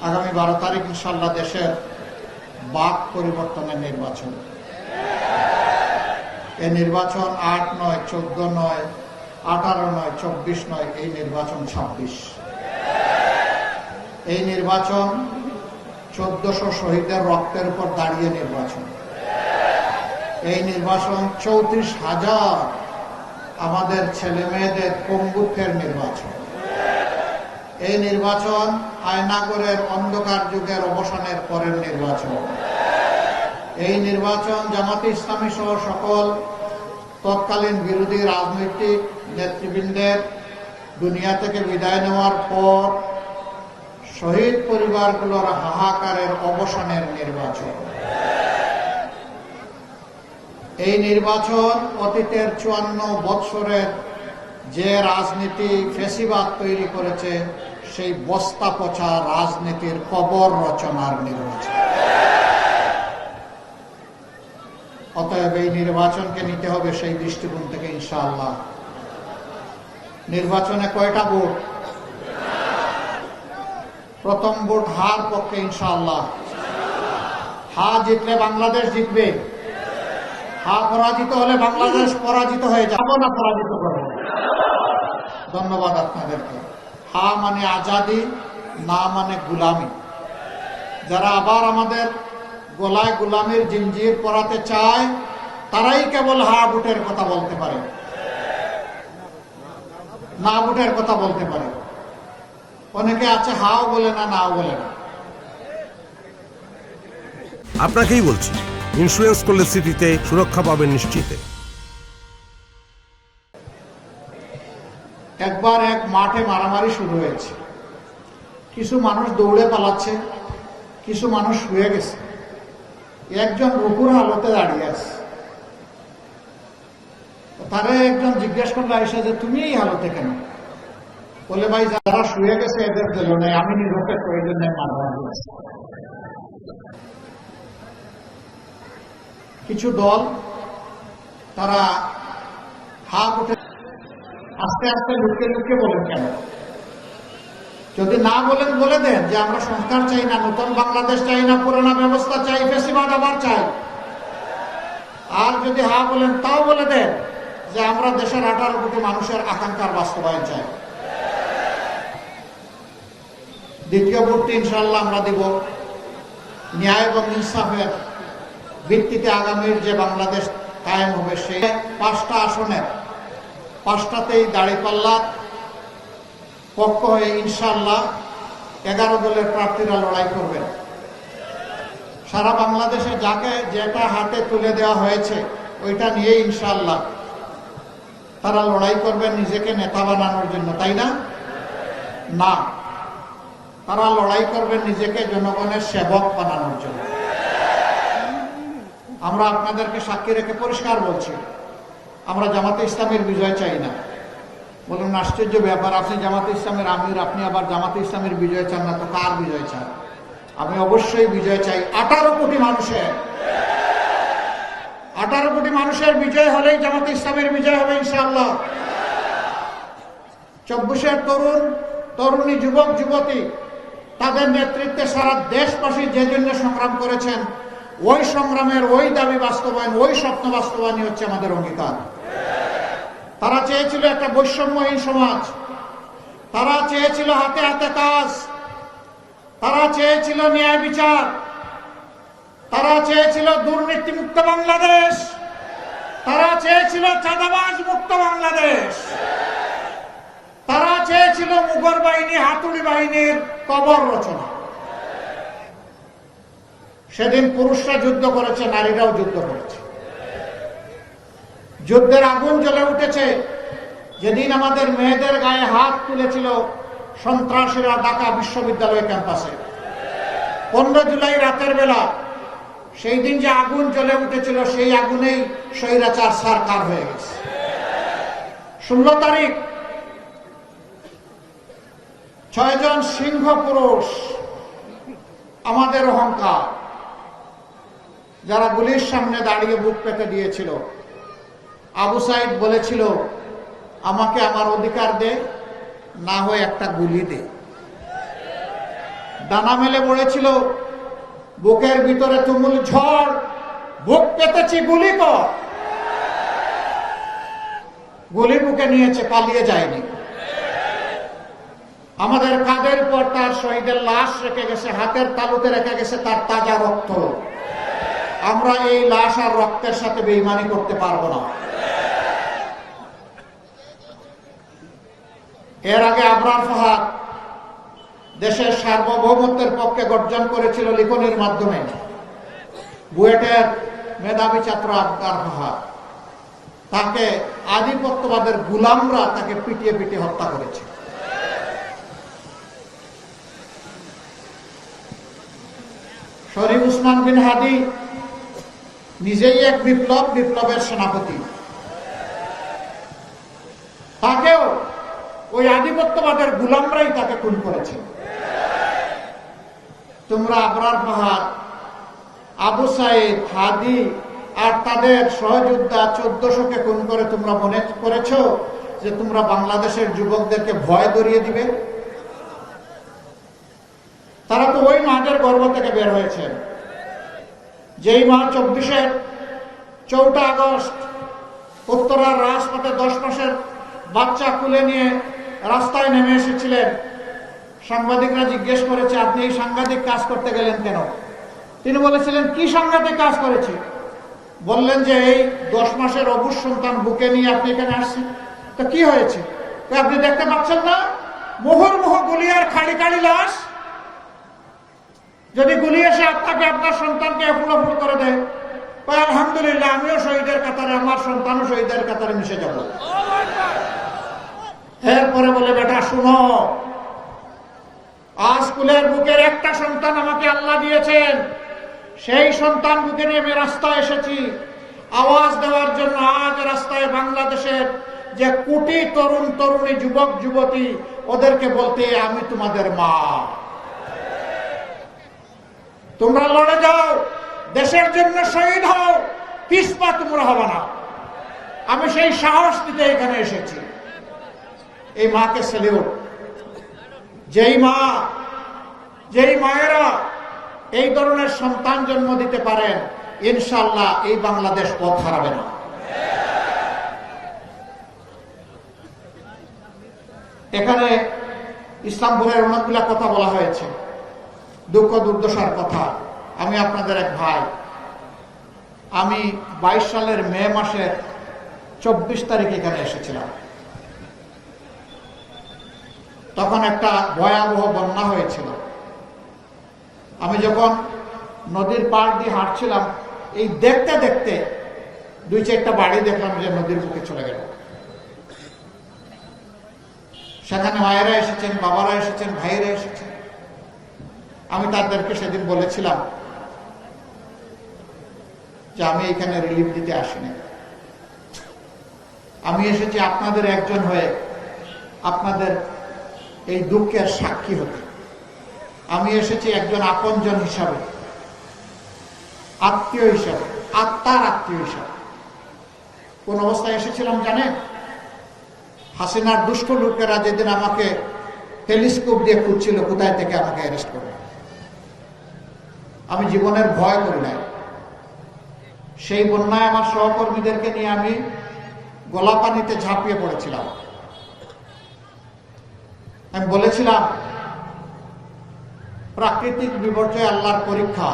আগামী 12 তারিখ ইনশাআল্লাহ দেশের বাক পরিবর্তনের নির্বাচন। এই নির্বাচন 8 নয়, 14 নয়, 18 নয়, 24 নয়, এই নির্বাচন 26। এই নির্বাচন 1400 শহীদের রক্তের উপর দাঁড়িয়ে নির্বাচন। এই নির্বাচন 34,000 আমাদের ছেলে মেয়েদের পঙ্গুত্বের নির্বাচন। এই নির্বাচন আয়নাগরের অন্ধকার যুগের অবসানের পরের নির্বাচন। এই নির্বাচন জামাতে ইসলামী সহ সকল তৎকালীন বিরোধী রাজনৈতিক নেতৃবৃন্দের দুনিয়া থেকে বিদায় নেওয়ার পর শহীদ পরিবারগুলোর হাহাকারের অবসানের নির্বাচন। এই নির্বাচন অতীতের 54 বৎসরের যে রাজনীতি ফেসিবাদ তৈরি করেছে সেই বস্তা পচা রাজনীতির কবর রচনার নির্বাচন। অতএব এই নির্বাচনকে নিতে হবে সেই দৃষ্টিকোণ থেকে ইনশাআল্লাহ। নির্বাচনে কয়টা ভোট? প্রথম ভোট হার পক্ষে ইনশাআল্লাহ। হা জিতলে বাংলাদেশ জিতবে, হা পরাজিত হলে বাংলাদেশ পরাজিত হয়ে যাব না পরাজিত করব। ধন্যবাদ আপনাদেরকে। হা মানে আজাদি, না মানে গুলামি। যারা আবার আমাদের গলায় গুলামির জিঞ্জির পরাতে চায় তারাই কেবল হা ভোটের কথা বলতে পারে, না ভোটের কথা বলতে পারে। অনেকে আছে হাও বলে না, নাও বলে না। আপনাকেই বলছি, ইন্স্যুরেন্স করলে সিটিতে সুরক্ষা পাবেন নিশ্চিত। একবার এক মাঠে মারামারি শুরু হয়েছে। কিছু মানুষ দৌড়ে পালাচ্ছে, কিছু মানুষ শুয়ে গেছে। একজন রুকুর হালতে দাঁড়িয়ে আছে। তারে একজন জিজ্ঞেস করলো আইসা যে তুমি এই হালতে কেন? বলে ভাই যারা শুয়ে গেছে এদের দিল নাই, আমি নিরপেক্ষ, এই জন্য মারামারি হয়েছে। কিছু দল তারা হা উঠে আস্তে আস্তে লুকিয়ে লুকিয়ে বলেন কেন? যদি না বলেন বলে দেন যে আমরা সংস্কার চাই না, নতুন বাংলাদেশ চাই না, পুরানা ব্যবস্থা চাই, ফেসিবাদ আবার চাই। আর যদি হা বলেন তাও বলে দেন যে আমরা দেশের 18 কোটি মানুষের আকাঙ্ক্ষার বাস্তবায়ন চাই। দ্বিতীয় ভোটটি ইনশাআল্লাহ আমরা দিব ন্যায় এবং ইনসাফের ভিত্তিতে। আগামীর যে বাংলাদেশ কায়েম হবে সেই 5টা আসনের 5টাতেই দাঁড়িপাল্লার পক্ষ হয়ে ইনশাআল্লাহ 11 দলের প্রার্থীরা লড়াই করবেন। সারা বাংলাদেশে যাকে যেটা হাতে তুলে দেওয়া হয়েছে ওইটা নিয়ে ইনশাআল্লাহ তারা লড়াই করবেন নিজেকে নেতা বানানোর জন্য, তাই না? না, তারা লড়াই করবেন নিজেকে জনগণের সেবক বানানোর জন্য। আমরা আপনাদেরকে সাক্ষী রেখে পরিষ্কার বলছি, আমরা জামাতে ইসলামের বিজয় চাই না। বলুন আশ্চর্য ব্যাপার, আপনি জামাতে ইসলামের আমির, আপনি আবার জামাতে ইসলামের বিজয় চান না, তো কার বিজয় চান? আমি অবশ্যই বিজয় চাই 18 কোটি মানুষের। 18 কোটি মানুষের বিজয় হলেই জামাতে ইসলামের বিজয় হবে ইনশাআল্লাহ। 24-এর তরুণ তরুণী, যুবক যুবতী, তাদের নেতৃত্বে সারা দেশবাসী যে জন্য সংগ্রাম করেছেন ওই সংগ্রামের ওই দাবি বাস্তবায়ন, ওই স্বপ্ন বাস্তবায়নই হচ্ছে আমাদের অঙ্গীকার। তারা চেয়েছিল একটা বৈষম্যহীন সমাজ, তারা চেয়েছিল হাতে হাতে কাজ, তারা চেয়েছিল ন্যায় বিচার, তারা চেয়েছিল দুর্নীতি মুক্ত বাংলাদেশ, তারা চেয়েছিল চাঁদাবাজ মুক্ত বাংলাদেশ, তারা চেয়েছিল মুঘল বাহিনী, হাতুড়ি বাহিনীর কবর রচনা। সেদিন পুরুষরা যুদ্ধ করেছে, নারীরাও যুদ্ধ করেছে। যুদ্ধের আগুন জ্বলে উঠেছে যেদিন আমাদের মেয়েদের গায়ে হাত তুলেছিল সন্ত্রাসীরা ঢাকা বিশ্ববিদ্যালয় ক্যাম্পাসে 15 জুলাই রাতের বেলা। সেই দিন যে আগুন জ্বলে উঠেছিল সেই আগুনেই স্বৈরাচার সরকার হয়ে গেছে। 16 তারিখ 6 জন সিংহ পুরুষ, আমাদের অহংকার, যারা গুলির সামনে দাঁড়িয়ে বুক পেতে দিয়েছিল। আবু সাইদ বলেছিল আমাকে আমার অধিকার দে, না হয় একটা গুলি দে। ডানা মেলে পড়েছিল, বুকের ভিতরে তুমুল ঝড়, বুক পেতেছি গুলি কর, গুলি বুকে নিয়েছে, পালিয়ে যায়নি। আমাদের কাঁধের পর তার শহীদের লাশ রেখে গেছে, হাতের তালুতে রেখে গেছে তার তাজা রক্ত। আমরা এই লাশ আর রক্তের সাথে বেঈমানি করতে পারবো না। এর আগে আবরার ফাহাদ দেশের সার্বভৌমত্বের পক্ষে গর্জন করেছিল লিখনের মাধ্যমে। বুয়েটের মেধাবী ছাত্র আবরার ফাহাদ, তাকে আধিপত্যবাদের গুলামরা তাকে পিটিয়ে পিটিয়ে হত্যা করেছে। শরীফ উসমান বিন হাদি নিজেই এক বিপ্লবের সেনাপতি, তাকেও ওই আধিপত্যবাদের গুলামরাই তাকে খুন করেছে। তোমরা আবরার ফাহাদ, আবু সাইদ, হাদি আর তাদের সহযোদ্ধা 1400-কে খুন করে তোমরা মনে করেছ যে তোমরা বাংলাদেশের যুবকদেরকে ভয় ধরিয়ে দিবে? তারা তো ওই মাঠের গর্ভ থেকে বের হয়েছেন, যেই মা 24-এর 4 আগস্ট উত্তরার রাজপথে 10 মাসের বাচ্চা কুলে নিয়ে রাস্তায় নেমে এসেছিলেন। সাংবাদিকরা জিজ্ঞেস করেছে, আপনি এই সাংঘাতিক কাজ করতে গেলেন কেন? তিনি বলেছিলেন, কি সাংঘাতিক কাজ করেছি? বললেন যে এই 10 মাসের অবুজ সন্তান বুকে নিয়ে আপনি এখানে আসছেন, তো কি হয়েছে? আপনি দেখতে পাচ্ছেন না মুহুর্মুহ গুলি আর খাড়ি খাড়ি লাশ? যদি গুলি এসে আপনাকে আপনার সন্তানকে ফুলাফুল করে দেয়, আলহামদুলিল্লাহ, আমিও শহীদের কাতারে, আমার সন্তানও শহীদের কাতারে মিশে যাব। এরপরে বলে, বেটা শুনো, আজ কুলের বুকের একটা সন্তান আমাকে আল্লাহ দিয়েছেন, সেই সন্তান বুকে নিয়ে আমি রাস্তায় এসেছি আওয়াজ দেওয়ার জন্য। আজ রাস্তায় বাংলাদেশের যে কোটি তরুণ তরুণী, যুবক যুবতী, ওদেরকে বলতে, আমি তোমাদের মা, তোমরা লড়ে যাও, দেশের জন্য শহীদ হও, পিছপা তোমরা হবে না। আমি সেই সাহস দিতে এখানে এসেছি। এই মাকে সেলিউট। যেই মা, যেই মায়েরা এই ধরনের সন্তান জন্ম দিতে পারেন, ইনশাআল্লাহ এই বাংলাদেশ পথ হারাবে না। এখানে ইসলামপুরের অনেকগুলা কথা বলা হয়েছে, দুঃখ দুর্দশার কথা। আমি আপনাদের এক ভাই, আমি 22 সালের মে মাসের 24 তারিখ এখানে এসেছিলাম। তখন একটা ভয়াবহ বন্যা হয়েছিল। আমি যখন নদীর পাড় দিয়ে হাঁটছিলাম, এই দেখতে দেখতে 2-4টা বাড়ি দেখলাম যে নদীর বুকে চলে গেল। সেখানে মায়েরা এসেছেন, বাবারা এসেছেন, ভাইয়েরা এসেছেন। আমি তাদেরকে সেদিন বলেছিলাম যে আমি এখানে রিলিফ দিতে আসিনি, আমি এসেছি আপনাদের একজন হয়ে, আপনাদের এই দুঃখের সাক্ষী হতে। আমি এসেছি একজন আপনজন হিসাবে, আত্মীয় হিসাবে, আত্মার আত্মীয় হিসাবে। কোন অবস্থায় এসেছিলাম জানেন? হাসিনার দুষ্ট লোকেরা যেদিন আমাকে টেলিস্কোপ দিয়ে খুঁজছিল কোথায় থেকে আমাকে অ্যারেস্ট করবে, আমি জীবনের ভয় করি নাই। সেই বন্যায় আমার সহকর্মীদেরকে নিয়ে আমি গোলাপানিতে ঝাঁপিয়ে পড়েছিলাম। আমি বলেছিলাম, প্রাকৃতিক বিপর্যয় আল্লাহর পরীক্ষা,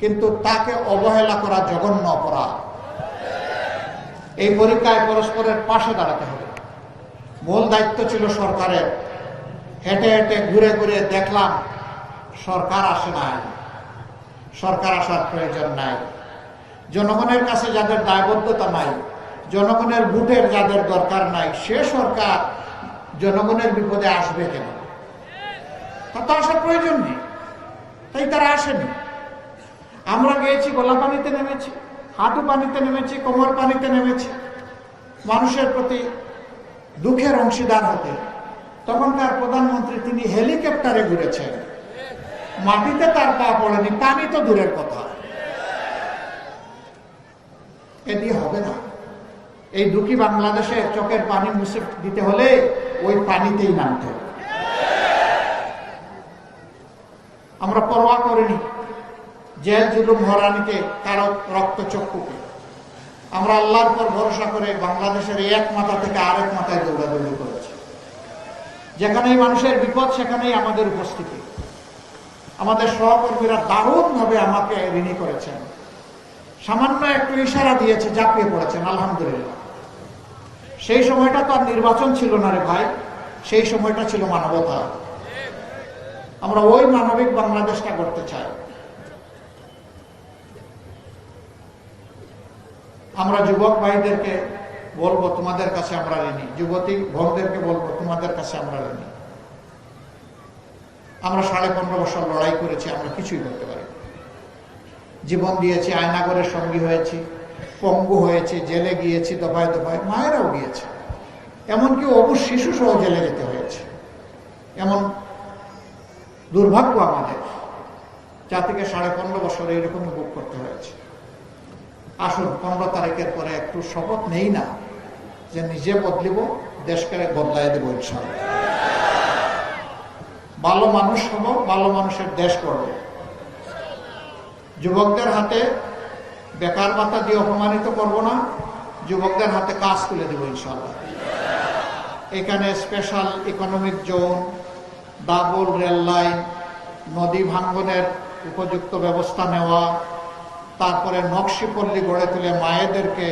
কিন্তু তাকে অবহেলা করা জঘন্য অপরাধ। এই পরীক্ষায় পরস্পরের পাশে দাঁড়াতে হবে। মূল দায়িত্ব ছিল সরকারের। হেঁটে হেঁটে ঘুরে ঘুরে দেখলাম সরকার আসে নাই, সরকার আসার প্রয়োজন নাই। জনগণের কাছে যাদের দায়বদ্ধতা নাই, জনগণের ভোটের যাদের দরকার নাই, সে সরকার জনগণের বিপদে আসবে কেন? তা তো আসার প্রয়োজন নেই, তাই তারা আসেনি। আমরা গিয়েছি, গলা পানিতে নেমেছি, হাঁটু পানিতে নেমেছি, কোমর পানিতে নেমেছি, মানুষের প্রতি দুঃখের অংশীদার হতে। তখনকার প্রধানমন্ত্রী তিনি হেলিকপ্টারে ঘুরেছেন, মাটিতে তার পা পড়েনি, পানি তো দূরের কথা। এ দিয়ে হবে না। এই দুঃখী বাংলাদেশের চোখের পানি মুছে দিতে হলে ওই পানিতেই নামতে হবে। আমরা পরোয়া করিনি জেল জুলুম হরানিকে, কারো রক্তচক্ষুকে। আমরা আল্লাহর উপর ভরসা করে বাংলাদেশের এক মাথা থেকে আরেক মাথায় দৌড়াদৌড়ি করেছি। যেখানেই মানুষের বিপদ সেখানেই আমাদের উপস্থিতি। আমাদের সহকর্মীরা দারুণভাবে আমাকে ঋণী করেছেন। সামান্য একটু ইশারা দিয়েছে, ঝাঁপিয়ে পড়েছেন, আলহামদুলিল্লাহ। সেই সময়টা তো আর নির্বাচন ছিল না রে ভাই, সেই সময়টা ছিল মানবতা। আমরা ওই মানবিক বাংলাদেশটা করতে চাই। আমরা যুবক ভাইদেরকে বলবো, তোমাদের কাছে আমরা ঋণী। যুবতী বোনদেরকে বলবো, তোমাদের কাছে আমরা ঋণী। আমরা 15.5 বছর লড়াই করেছি, আমরা কিছুই করতে পারি। জীবন দিয়েছি, আয়নাগরের সঙ্গী হয়েছি, পঙ্গু হয়েছি, জেলে গিয়েছি, দফায় দফায়, মায়েরাও গিয়েছে, এমনকি অবুজ শিশু সহ জেলে যেতে হয়েছে। এমন দুর্ভাগ্য আমাদের, জাতিকে 15.5 বছর এইরকম বুক করতে হয়েছে। আসুন 15 তারিখের পরে একটু শপথ নেই না যে নিজে বদলিব, দেশকে বদলাই দেব ইনশাআল্লাহ। ভালো মানুষ হব, ভালো মানুষের দেশ করব। যুবকদের হাতে বেকার ভাতা দিয়ে অপমানিত করব না, যুবকদের হাতে কাজ তুলে দেব ইনশাআল্লাহ। এখানে special economic zone, double rail line, নদী ভাঙ্গনের উপযুক্ত ব্যবস্থা নেওয়া, তারপরে নকশিপল্লী গড়ে তুলে মায়েদেরকে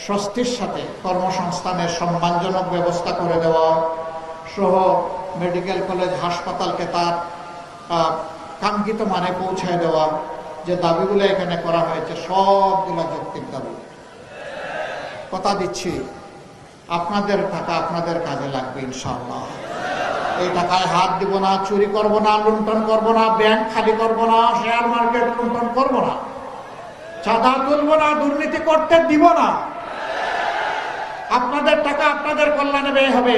স্বস্তির সাথে কর্মসংস্থানের সম্মানজনক ব্যবস্থা করে দেওয়া সহ মেডিকেল কলেজ হাসপাতালকে তার কাঙ্ক্ষিত মানে পৌঁছায় দেওয়া, যে দাবিগুলো এখানে করা হয়েছে সবগুলো যৌক্তিক দাবি। কথা দিচ্ছি, আপনাদের টাকা আপনাদের কাজে লাগবে ইনশাআল্লাহ। এই টাকায় হাত দিব না, চুরি করব না, লুণ্ঠন করব না, ব্যাংক খালি করব না, শেয়ার মার্কেট লুণ্ঠন করব না, চাঁদা তুলব না, দুর্নীতি করতে দিব না। আপনাদের টাকা আপনাদের কল্যাণে ব্যয় হবে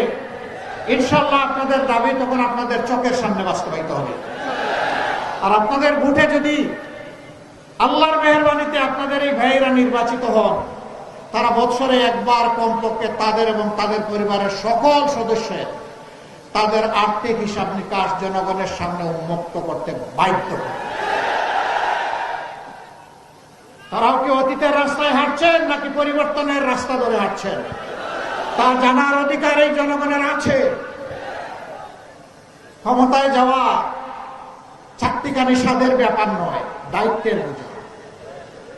ইনশাআল্লাহ। আপনাদের দাবি তখন আপনাদের চোখের সামনে বাস্তবায়িত হবে। আর আপনাদের ভোটে যদি আল্লাহর মেহেরবানিতে আপনাদের এই ভাইয়েরা নির্বাচিত হন, তারা বছরে একবার কমপক্ষে তাদের এবং তাদের পরিবারের সকল সদস্যের তাদের আর্থিক হিসাব নিকাশ জনগণের সামনে উন্মুক্ত করতে বাধ্য করে। তারাও কি অতীতের রাস্তায় হাঁটছেন নাকি পরিবর্তনের রাস্তা ধরে হাঁটছেন, তা জানার অধিকার এই জনগণের আছে। ক্ষমতায় যাওয়া চাকরিকানি স্বাদের ব্যাপার নয়, দায়িত্বের বোঝা।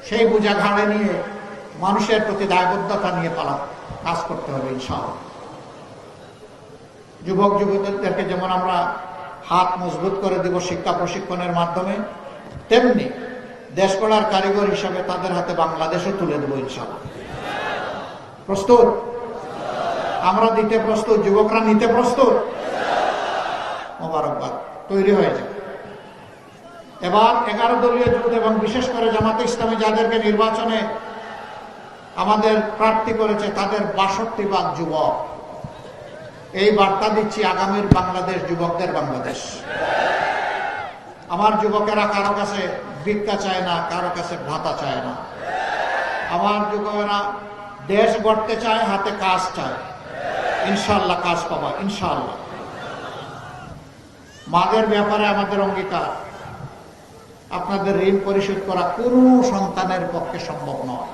সেই বোঝা ঘাড়ে নিয়ে মানুষের প্রতি দায়বদ্ধতা নিয়ে কাজ করতে হবে ইনশাআল্লাহ। যুবক যুবতীদেরকে যেমন আমরা হাত মজবুত করে দিব শিক্ষা প্রশিক্ষণের মাধ্যমে, তেমনি দেশ গড়ার কারিগর হিসাবে তাদের হাতে বাংলাদেশও তুলে দেবো ইনশাআল্লাহ। প্রস্তুত? আমরা দিতে প্রস্তুত, যুবকরা নিতে প্রস্তুত। মোবারকবাদ, তৈরি হয়ে যায়। এবার 11 দলীয় জোট এবং বিশেষ করে জামাতে ইসলামী যাদেরকে নির্বাচনে আমাদের প্রার্থী করেছে, তাদের 62 ভাগ যুবক। এই বার্তা দিচ্ছি, আগামীর বাংলাদেশ যুবকদের বাংলাদেশ। আমার যুবকেরা কারো কাছে ভিক্ষা চায় না, কারো কাছে ভাতা চায় না। আমার যুবকেরা দেশ গড়তে চায়, হাতে কাজ চায়। ইনশাআল্লাহ কাজ পাবা ইনশাআল্লাহ। মাদের ব্যাপারে আমাদের অঙ্গীকার, আপনাদের ঋণ পরিশোধ করা কোনো সন্তানের পক্ষে সম্ভব নয়।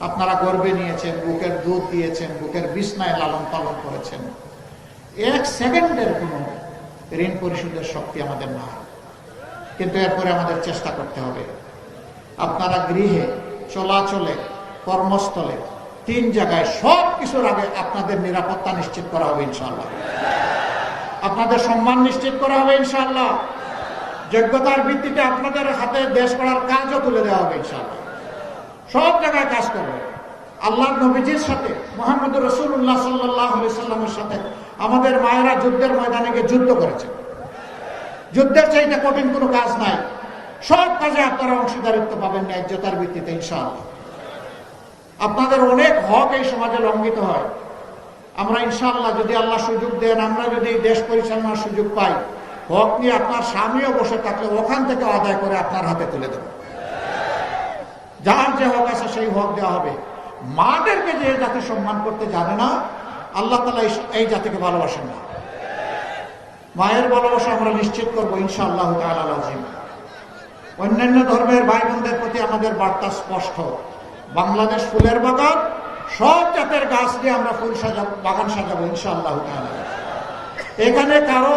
আপনারা গর্বে নিয়েছেন, বুকের দুধ দিয়েছেন, বুকের বিছনায় লালন পালন করেছেন। 1 সেকেন্ডের কোনো ঋণ পরিশোধের শক্তি আমাদের না, কিন্তু এরপরে আমাদের চেষ্টা করতে হবে। আপনারা গৃহে, চলাচলে, কর্মস্থলে, 3 জায়গায় সব কিছুর আগে আপনাদের নিরাপত্তা নিশ্চিত করা হবে ইনশাআল্লাহ। আপনাদের সম্মান নিশ্চিত করা হবে ইনশাআল্লাহ। যোগ্যতার ভিত্তিতে আপনাদের হাতে দেশ গড়ার কাজও তুলে দেওয়া হবে ইনশাআল্লাহ। সব জায়গায় কাজ করবে। আল্লাহর নবীজির সাথে, মুহাম্মদুর রাসূলুল্লাহ সাল্লাল্লাহু আলাইহি সাল্লামের সাথে আমাদের মায়েরা যুদ্ধের ময়দানে গিয়ে যুদ্ধ করেছে। যুদ্ধের চাইতে কঠিন কোনো কাজ নাই। সব কাজে আপনারা অংশীদারিত্ব পাবেন ন্যায্যতার ভিত্তিতে ইনশাআল্লাহ। আপনাদের অনেক হক এই সমাজে লঙ্ঘিত হয়। আমরা ইনশাআল্লাহ, যদি আল্লাহ সুযোগ দেন, আমরা যদি এই দেশ পরিচালনার সুযোগ পাই, হক নিয়ে আপনার স্বামীও বসে থাকলে ওখান থেকে আদায় করে আপনার হাতে তুলে দেব। যার যে হক আছে সেই হক দেওয়া হবে। মাদেরকে যে জাতি সম্মান করতে জানে না, আল্লাহ তাআলা এই জাতিকে ভালোবাসেন না। মায়ের ভালোবাসা আমরা নিশ্চিত করবো ইনশাআল্লাহ তাআলা আযীম। অন্যান্য ধর্মের ভাই বোনদের প্রতি আমাদের বার্তা স্পষ্ট, বাংলাদেশ ফুলের বাগান, সব জাতের গাছ দিয়ে আমরা ফুল সাজাবো, বাগান সাজাবো ইনশাআল্লাহ তাআলা। এখানে কারো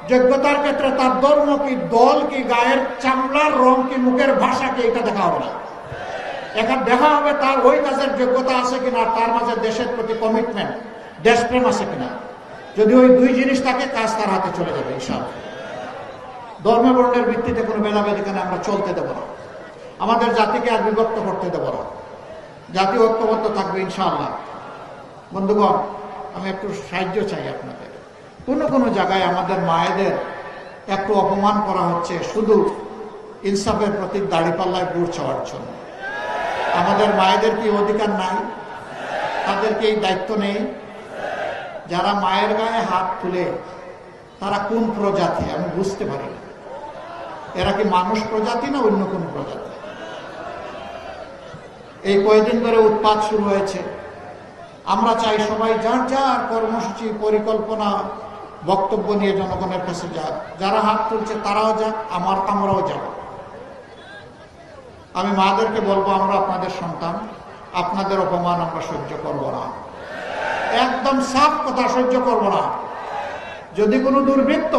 যোগ্যতার ক্ষেত্রে তার ধর্ম কি, দল কি, গায়ের চামড়ার রং কি, মুখের ভাষা কি, এটা দেখা হবে না। এখন দেখা হবে তার ওই কাজের যোগ্যতা আছে কিনা, তার মাঝে দেশের প্রতি কমিটমেন্ট, দেশপ্রেম আছে কিনা। যদি ওই দুই জিনিস থাকে, কাজ তার হাতে চলে যাবে ইনশাআল্লাহ। ধর্ম বর্ণের ভিত্তিতে কোনো ভেদাভেদ এখানে আমরা চলতে দেব না, আমাদের জাতিকে আর বিভক্ত করতে দেব না, জাতি ঐক্যবদ্ধ থাকবে ইনশাআল্লাহ। বন্ধুগণ, আমি একটু সাহায্য চাই আপনাদের। কোনো জায়গায় আমাদের মায়েদের একটু অপমান করা হচ্ছে শুধু ইনসাফের প্রতীক দাড়িপাল্লায় বুট চাওয়ার জন্য। আমাদের মায়েদের কি অধিকার নাই? তাদেরকে এই দায়িত্ব নেই? যারা মায়ের গায়ে হাত তুলে তারা কোন প্রজাতি আমি বুঝতে পারি না। এরা কি মানুষ প্রজাতি না অন্য কোন প্রজাতি? এই কয়েকদিন ধরে উৎপাত শুরু হয়েছে। আমরা চাই সবাই যার যার কর্মসূচি, পরিকল্পনা, বক্তব্য নিয়ে জনগণের কাছে যাক। যারা হাত তুলছে তারাও যাক, আমরাও যাব। আমি মাদেরকে বলবো, আমরা আপনাদের সন্তান, আপনাদের অপমান আমরা সহ্য করব না। একদম সাফ কথা, সহ্য করব না। যদি কোনো দুর্বৃত্ত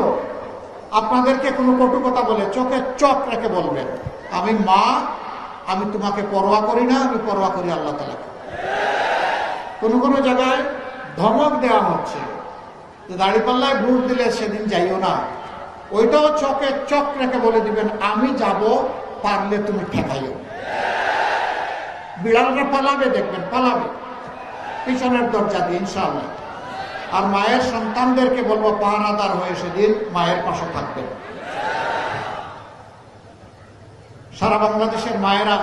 আপনাদেরকে কোনো কটু কথা বলে, চোখে চোখ রেখে বলবেন, আমি মা, আমি তোমাকে পরোয়া করি না, আমি পরোয়া করি আল্লাহ তাআলাকে। কোনো জায়গায় ধমক দেওয়া হচ্ছে যে দাড়িপাল্লায় ভোট দিলে সেদিন যাইও না, ওইটাও চোখে চোখ রেখে বলে দিবেন, আমি যাব, পারলে তুমি ঠেকাইও। বিড়ালরা পালাবে, দেখবেন পালাবে পিছনের দরজা দিয়ে ইনশাআল্লাহ। আর মায়ের সন্তানদেরকে বলবো, পাহারাদার হয়ে সেদিন মায়ের পাশে থাকবেন। সারা বাংলাদেশের মায়েরা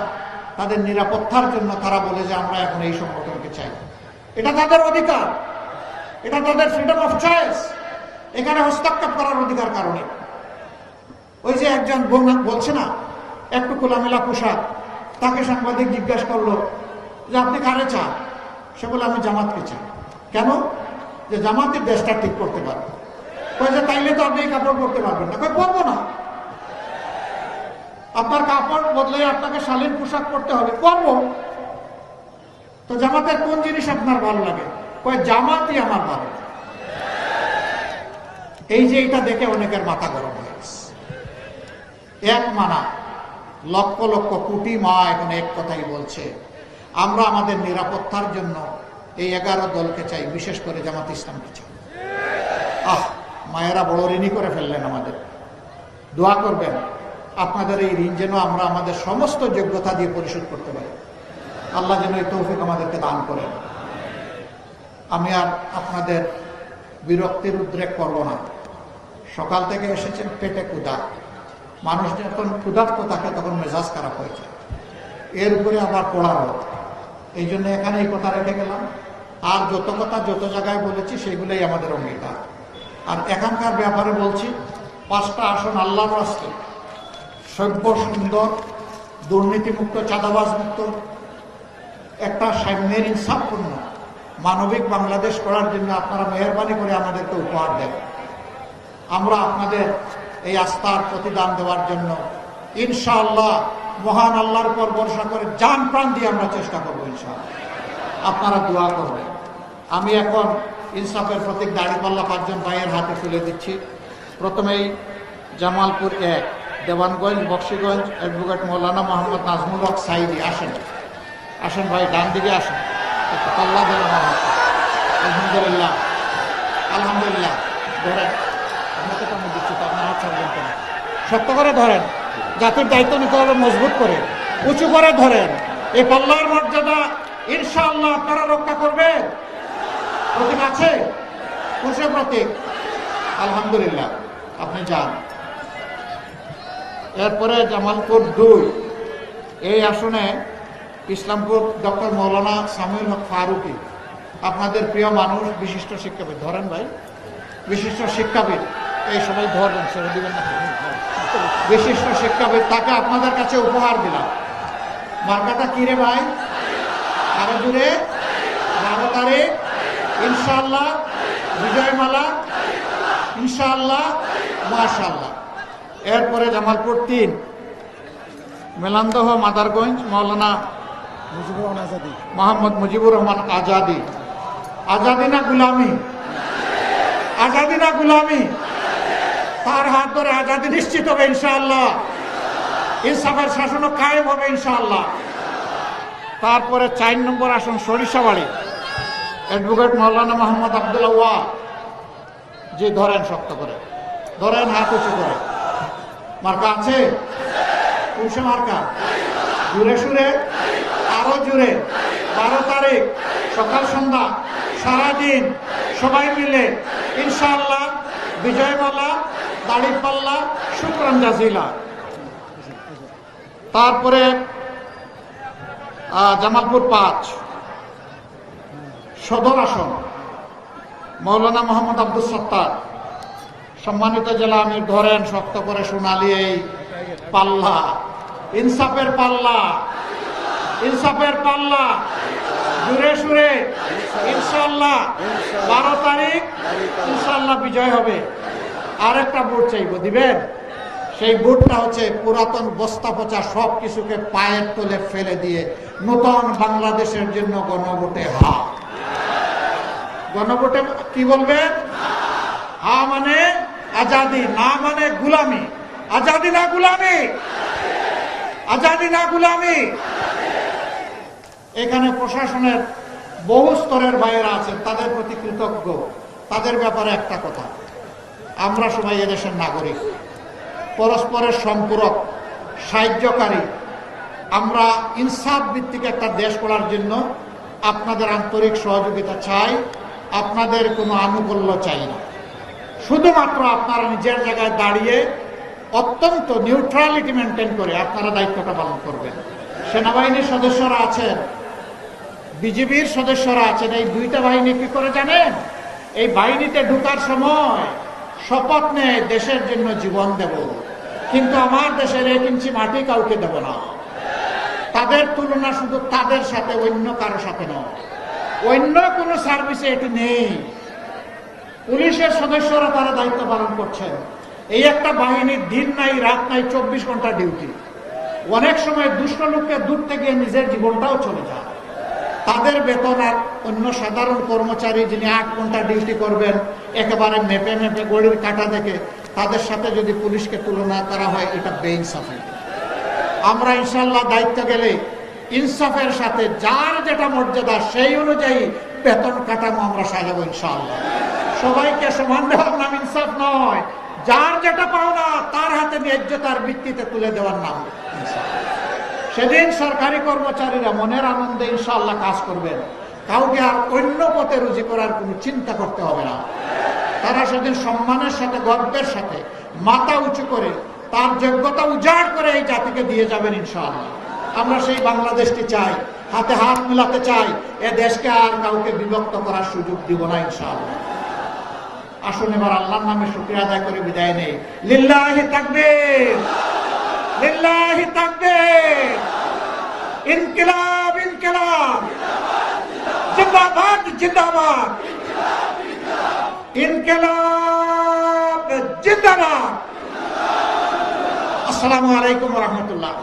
তাদের নিরাপত্তার জন্য তারা বলে যে আমরা এখন এই সংগঠনকে চাই। এটা তাদের অধিকার, এটা তাদের ফ্রিডম অফ চয়েস। এখানে হস্তক্ষেপ করার অধিকার কারণে। ওই যে একজন বলছে না, একটু খোলামেলা পোশাক, তাকে সাংবাদিক জিজ্ঞাসা করলো যে আপনি কারে চান? সে বলে আমি জামাতকে চাই। কেন? যে জামাতের দেশটা ঠিক করতে পারবে। কই যে তাইলে তো আপনি এই কাপড় পরতে পারবেন না। কই পরবো না। আপনার কাপড় বদলে আপনাকে শালীন পোশাক পরতে হবে, পরবো। তো জামাতের কোন জিনিস আপনার ভালো লাগে? কই জামাতই আমার ভালো। এই যে এটা দেখে অনেকের মাথা গরম হয়ে গেছে। এক মানা লক্ষ লক্ষ কোটি মা এখন এক কথাই বলছে, আমরা আমাদের নিরাপত্তার জন্য এই 11 দলকে চাই, বিশেষ করে জামাত ইসলামকে চাই। মায়েরা বড় ঋণী করে ফেললেন আমাদের। দোয়া করবেন আপনাদের এই ঋণ যেন আমরা আমাদের সমস্ত যোগ্যতা দিয়ে পরিশোধ করতে পারি। আল্লাহ যেন এই তৌফিক আমাদেরকে দান করেন। আমি আর আপনাদের বিরক্তির উদ্রেক করব না। সকাল থেকে এসেছেন পেটে ক্ষুধা। মানুষ যখন ক্ষুধার্ত থাকে তখন মেজাজ খারাপ হয়ে যায়, এর উপরে আবার পড়া রোদ। এই জন্য এখানে এই কথা রেখে গেলাম। আর যত কথা যত জায়গায় বলেছি সেগুলোই আমাদের অঙ্গীকার। আর এখানকার ব্যাপারে বলছি, 5টা আসন আল্লাহর রাস্তে সভ্য, সুন্দর, দুর্নীতিমুক্ত, চাঁদাবাজ মুক্ত, একটা সাম্যের ইনসাফপূর্ণ মানবিক বাংলাদেশ করার জন্য আপনারা মেহরবানি করে আমাদেরকে উপহার দেন। আমরা আপনাদের এই আস্থার প্রতিদান দেওয়ার জন্য ইনশাআল্লাহ মহান আল্লাহর উপর ভরসা করে জান প্রাণ দিয়ে আমরা চেষ্টা করবো ইনশাআল্লাহ। আপনারা দোয়া করবেন। আমি এখন ইনসাফের প্রতীক দাড়িপাল্লা 5 জন ভাইয়ের হাতে তুলে দিচ্ছি। প্রথমেই জামালপুর 1, দেওয়ানগঞ্জ, বক্সিগঞ্জ, অ্যাডভোকেট মৌলানা মোহাম্মদ নাজমুল হক সাইদি। আসেন ভাই, ডান দিকে আসেন। পাল্লা ধরেন। আলহামদুলিল্লাহ, আলহামদুলিল্লাহ। ধরেন, আপনাকে তো আমি দিচ্ছি, তো আপনার হাত ছাড়বেন কেন? শক্ত করে ধরেন, জাতির দায়িত্ব নিতে হবে মজবুত করে, উঁচু করে ধরেন। এই পাল্লার মর্যাদা ইনশাআল্লাহ আপনারা রক্ষা করবেন। প্রতীক আছে? কোনসে প্রতীক? আলহামদুলিল্লাহ, আপনি যান। এরপরে জামালপুর 2, এই আসনে ইসলামপুর ডক্টর মৌলানা সামিউল হক ফারুকি, আপনাদের প্রিয় মানুষ, বিশিষ্ট শিক্ষাবিদ। ধরেন ভাই, বিশিষ্ট শিক্ষাবিদ। এই সবাই ধরবেন, ছেড়ে দিবেন না। বিশিষ্ট শিক্ষাবিদ, তাকে আপনাদের কাছে উপহার দিলাম। মার্কাটা কি রে ভাই? আরো দূরে 12 তারিখ ইনশাআল্লাহ বিজয়মালা ইনশাআল্লাহ, মাশাআল্লাহ। এরপরে জামালপুর 3, মেলান্দহ মাদারগঞ্জ, মাওলানা মোহাম্মদ মুজিবুর রহমান আজাদি। আজাদি না গুলামি? আজাদি না গুলামি? তার হাত ধরে আজাদি নিশ্চিত হবে ইনশাআল্লাহ। ইনসাফের শাসনও কায়েম হবে ইনশাআল্লাহ। তারপরে 4 নম্বর আসন সরিষাবাড়ি, অ্যাডভোকেট মাওলানা মোহাম্মদ আব্দুল ওয়া। যে ধরেন, শক্ত করে ধরেন, হাত উঁচু করে। মার্কা আছে? পুরুষে মার্কা? জুড়ে সুরে, আরো জুড়ে। 12 তারিখ সকাল সন্ধ্যা সারাদিন সবাই মিলে ইনশাআল্লাহ বিজয়মালা, দাড়িপাল্লা, শুকরান জাজিলা। তারপরে জামালপুর 5 সদর আসন, মৌলানা মোহাম্মদ আব্দুল সত্তার। সম্মানিত জেলা আমির, ধরেন শক্ত করে, সোনালি এই পাল্লা, ইনসাফের পাল্লা, ইনসাফের পাল্লা, জুড়ে সুরে ইনশাআল্লাহ 12 তারিখ ইনশাআল্লাহ বিজয় হবে। আরেকটা ভোট চাইব, দিবেন? সেই ভোটটা হচ্ছে পুরাতন বস্তা পচা সব কিছুকে পায়ের তলে ফেলে দিয়ে নতুন বাংলাদেশের জন্য গণভোটে হা। গণভোটে কি বলবেন? হা মানে আজাদি, না মানে গুলামি। আজাদি না গুলামি? আজাদি না গুলামি? এখানে প্রশাসনের বহু স্তরের বাইরে আছেন, তাদের প্রতি কৃতজ্ঞ। তাদের ব্যাপারে একটা কথা, আমরা সবাই এদেশের নাগরিক, পরস্পরের সম্পূরক, সাহায্যকারী। আমরা ইনসাফ ভিত্তিক একটা দেশ গড়ার জন্য আপনাদের আন্তরিক সহযোগিতা চাই, আপনাদের কোনো আনুকূল্য চাই না। শুধুমাত্র আপনারা নিজের জায়গায় দাঁড়িয়ে অত্যন্ত নিউট্রালিটি মেনটেন করে আপনারা দায়িত্বটা পালন করবেন। সেনাবাহিনীর সদস্যরা আছেন, বিজিবির সদস্যরা আছেন। এই 2টা বাহিনী কি করে জানেন? এই বাহিনীতে ঢোকার সময় শপথ নেয় দেশের জন্য জীবন দেব, কিন্তু আমার দেশের 1 ইঞ্চি মাটি কাউকে দেব না। তাদের তুলনা শুধু তাদের সাথে, অন্য কারো সাথে নয়। অন্য কোনো সার্ভিসে এটি নেই। পুলিশের সদস্যরা তারা দায়িত্ব পালন করছেন। এই একটা বাহিনীর দিন নাই রাত নাই, 24 ঘন্টা ডিউটি। অনেক সময় দুষ্ট লোককে দূরতে গিয়ে নিজের জীবনটাও চলে যায়। তাদের বেতন আর অন্য সাধারণ কর্মচারী যিনি 8 ঘন্টা ডিউটি করবেন একেবারে মেপে মেপে গড়ির কাটা দেখে, তাদের সাথে যদি পুলিশকে তুলনা করা হয়, এটা বেইনসাফি। আমরা ইনশাআল্লাহ দায়িত্ব গেলে ইনসাফের সাথে যার যেটা মর্যাদা সেই অনুযায়ী বেতন কাঠামো আমরা সাজাবো ইনশাআল্লাহ। সবাইকে সমান দেওয়ার নাম ইনসাফ নয়, যার যেটা পাওনা তার হাতে ন্যায্যতার ভিত্তিতে তুলে দেওয়ার নাম ইনসাফ। সেদিন সরকারি কর্মচারীরা মনের আনন্দে ইনশাআল্লাহ কাজ করবেন, কাউকে আর অন্য পথে রুজি করার কোনো চিন্তা করতে হবে না। তারা সেদিন সম্মানের সাথে, গর্বের সাথে মাথা উঁচু করে তার যোগ্যতা উজাড় করে এই জাতিকে দিয়ে যাবেন ইনশাআল্লাহ। আমরা সেই বাংলাদেশটি চাই, হাতে হাত মিলাতে চাই। এ দেশকে আর কাউকে বিভক্ত করার সুযোগ দিব না ইনশাআল্লাহ। আসুন এবার আল্লাহর নামে শুকরিয়া আদায় করে বিদায় নেই। লিল্লাহি তাকবীর, লিল্লাহি তাকবীর, ইনকিলাব ইনকিলাব, জিন্দাবাদ জিন্দাবাদ, ইনকিলাব জিন্দাবাদ। আসসালামু আলাইকুম ওয়া রাহমাতুল্লাহ।